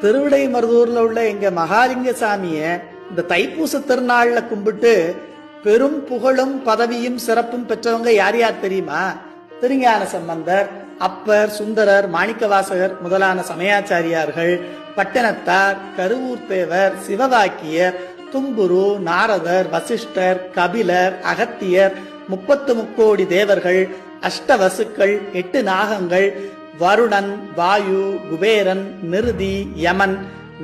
திருவிடை மருதூர்ல உள்ள எங்க மகாலிங்க சாமிய இந்த தைப்பூச திருநாள்ல கும்பிட்டு பெரும் புகழும் பதவியும் சிறப்பும் பெற்றவங்க யார் யார் தெரியுமா? திருஞான சம்பந்தர், அப்பர், சுந்தரர், மாணிக்கவாசகர் முதலான சமயாச்சாரியார்கள், பட்டணத்தார், கருவூர் தேவர், சிவவாக்கியர், தும்புரு, நாரதர், வசிஷ்டர், கபிலர், அகத்தியர், 33 தேவர்கள், அஷ்டவசுக்கள், 8 நாகங்கள், வருணன், வாயு, குபேரன், நிருதி, யமன்,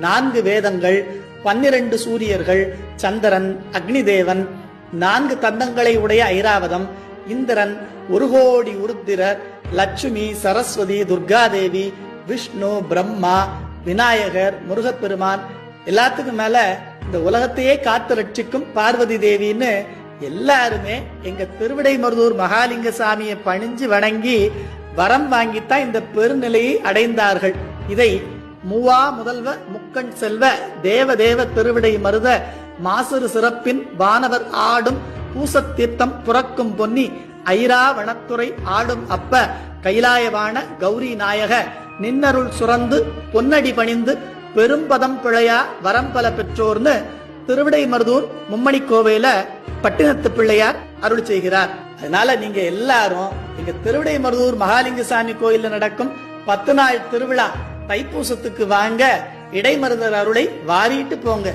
4 வேதங்கள், 12 சூரியர்கள், சந்திரன், அக்னிதேவன், 4 தந்தங்களை உடைய ஐராவதம், இந்திரன், 1 கோடி உருத்திரர், லட்சுமி, சரஸ்வதி, துர்காதேவி, விஷ்ணு, பிரம்மா, விநாயகர், முருகப்பெருமான், எல்லாத்துக்கும் மேல இந்த உலகத்தையே காத்து ரட்சிக்கும் பார்வதி தேவின்னு எல்லாருமே எங்க திருவிடைமருதூர் மகாலிங்க சாமியை பணிஞ்சு வணங்கி வரம் வாங்கித்தான் இந்த பெருநிலையை அடைந்தார்கள். இதை மூவா முதல்வ முக்கண் செல்வ தேவதேவ திருவிடை மருத மாசரு சிறப்பின் வானவர் ஆடும் பூசத்தீர்த்தம் புறக்கும் பொன்னி ஐராவணத்துறை ஆடும் அப்ப கைலாயவான கௌரி நாயக நின்னருள் சுரந்து பொன்னடி பணிந்து பெரும்பதம் பிழையா வரம்பல பெற்றோர்னு திருவிடைமருதூர் மும்மணி கோவையில பட்டினத்து பிள்ளையார் அருள் செய்கிறார். அதனால நீங்க எல்லாரும் இங்க திருவிடைமருதூர் மகாலிங்க சாமி கோயில்ல நடக்கும் 10 நாள் திருவிழா தைப்பூசத்துக்கு வாங்க, இடைமருதர் அருளை வாரிட்டு போங்க.